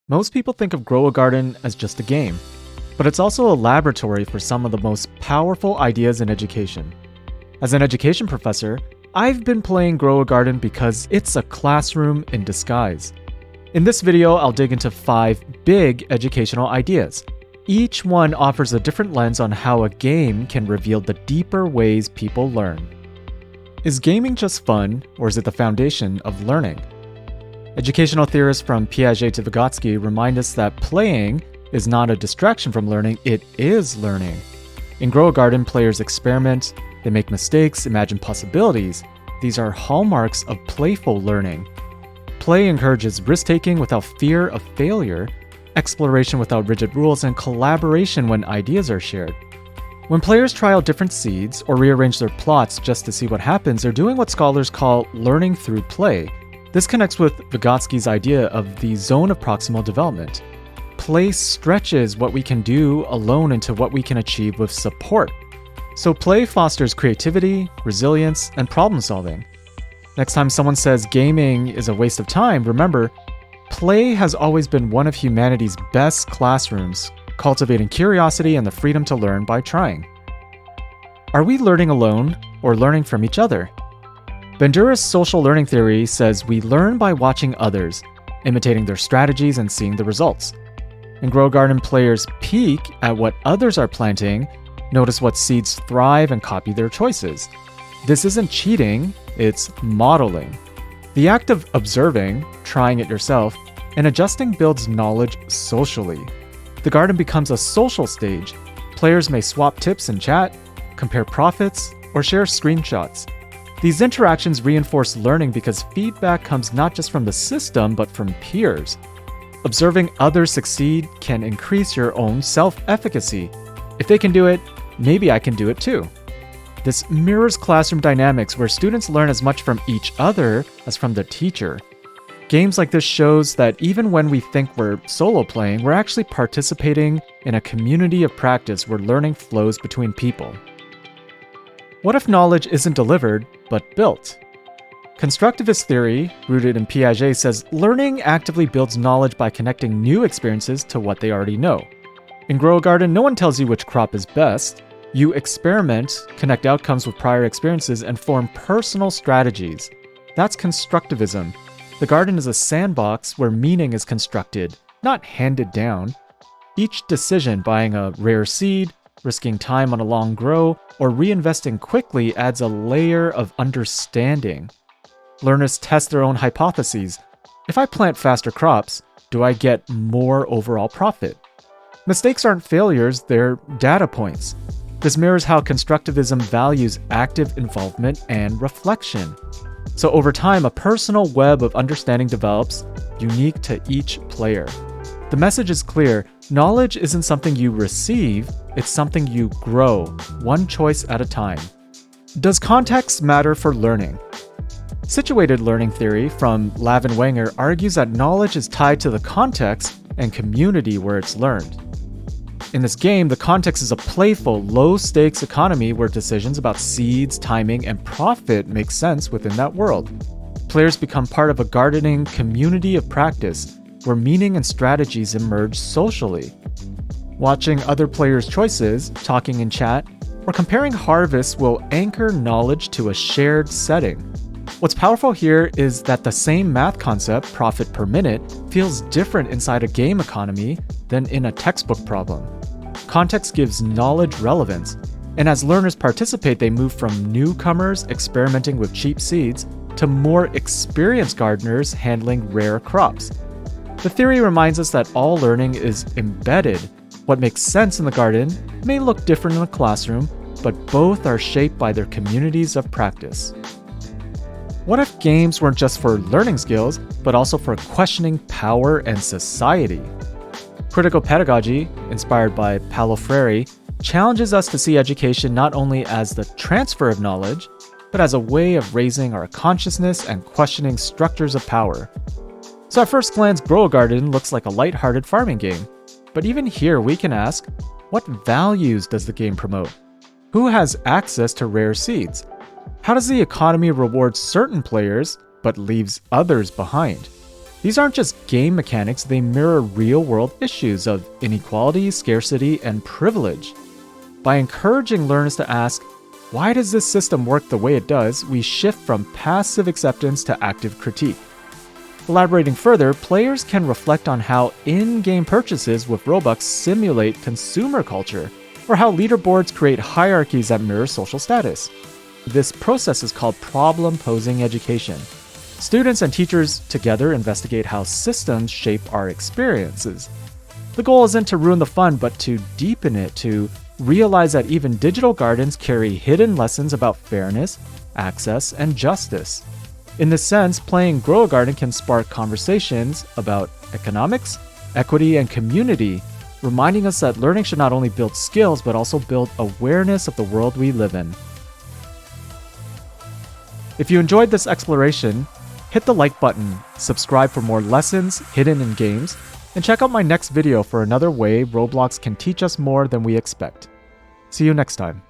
Most people think of Grow a Garden as just a game, but it's also a laboratory for some of the most powerful ideas in education. As an education professor, I've been playing Grow a Garden because it's a classroom in disguise. In this video, I'll dig into 5 big educational ideas. Each one offers a different lens on how a game can reveal the deeper ways people learn. Is gaming just fun, or is it the foundation of learning? Educational theorists from Piaget to Vygotsky remind us that playing is not a distraction from learning, it is learning. In Grow a Garden, players experiment, they make mistakes, imagine possibilities. These are hallmarks of playful learning. Play encourages risk-taking without fear of failure, exploration without rigid rules, and collaboration when ideas are shared. When players try out different seeds or rearrange their plots just to see what happens, they're doing what scholars call learning through play. This connects with Vygotsky's idea of the zone of proximal development. Play stretches what we can do alone into what we can achieve with support. So play fosters creativity, resilience, and problem solving. Next time someone says gaming is a waste of time, remember, play has always been one of humanity's best classrooms, cultivating curiosity and the freedom to learn by trying. Are we learning alone or learning from each other? Bandura's social learning theory says we learn by watching others, imitating their strategies and seeing the results. In Grow a Garden, players peek at what others are planting, notice what seeds thrive, and copy their choices. This isn't cheating, it's modeling. The act of observing, trying it yourself, and adjusting builds knowledge socially. The garden becomes a social stage. Players may swap tips in chat, compare profits, or share screenshots. These interactions reinforce learning because feedback comes not just from the system, but from peers. Observing others succeed can increase your own self-efficacy. If they can do it, maybe I can do it too. This mirrors classroom dynamics where students learn as much from each other as from the teacher. Games like this shows that even when we think we're solo playing, we're actually participating in a community of practice where learning flows between people. What if knowledge isn't delivered, but built? Constructivist theory, rooted in Piaget, says learning actively builds knowledge by connecting new experiences to what they already know. In Grow a Garden, no one tells you which crop is best. You experiment, connect outcomes with prior experiences, and form personal strategies. That's constructivism. The garden is a sandbox where meaning is constructed, not handed down. Each decision, buying a rare seed, risking time on a long grow, or reinvesting quickly adds a layer of understanding. Learners test their own hypotheses. If I plant faster crops, do I get more overall profit? Mistakes aren't failures, they're data points. This mirrors how constructivism values active involvement and reflection. So over time, a personal web of understanding develops, unique to each player. The message is clear: knowledge isn't something you receive, it's something you grow, one choice at a time. Does context matter for learning? Situated learning theory from Lavin Wenger argues that knowledge is tied to the context and community where it's learned. In this game, the context is a playful, low-stakes economy where decisions about seeds, timing, and profit make sense within that world. Players become part of a gardening community of practice where meaning and strategies emerge socially. Watching other players' choices, talking in chat, or comparing harvests will anchor knowledge to a shared setting. What's powerful here is that the same math concept, profit per minute, feels different inside a game economy than in a textbook problem. Context gives knowledge relevance, and as learners participate, they move from newcomers experimenting with cheap seeds to more experienced gardeners handling rare crops. The theory reminds us that all learning is embedded. What makes sense in the garden may look different in the classroom, but both are shaped by their communities of practice. What if games weren't just for learning skills, but also for questioning power and society? Critical pedagogy, inspired by Paulo Freire, challenges us to see education not only as the transfer of knowledge, but as a way of raising our consciousness and questioning structures of power. So at first glance, Grow a Garden looks like a lighthearted farming game. But even here, we can ask, what values does the game promote? Who has access to rare seeds? How does the economy reward certain players, but leaves others behind? These aren't just game mechanics, they mirror real-world issues of inequality, scarcity, and privilege. By encouraging learners to ask, why does this system work the way it does, we shift from passive acceptance to active critique. Elaborating further, players can reflect on how in-game purchases with Robux simulate consumer culture, or how leaderboards create hierarchies that mirror social status. This process is called problem-posing education. Students and teachers together investigate how systems shape our experiences. The goal isn't to ruin the fun, but to deepen it, to realize that even digital gardens carry hidden lessons about fairness, access, and justice. In this sense, playing Grow a Garden can spark conversations about economics, equity, and community, reminding us that learning should not only build skills, but also build awareness of the world we live in. If you enjoyed this exploration, hit the like button, subscribe for more lessons hidden in games, and check out my next video for another way Roblox can teach us more than we expect. See you next time.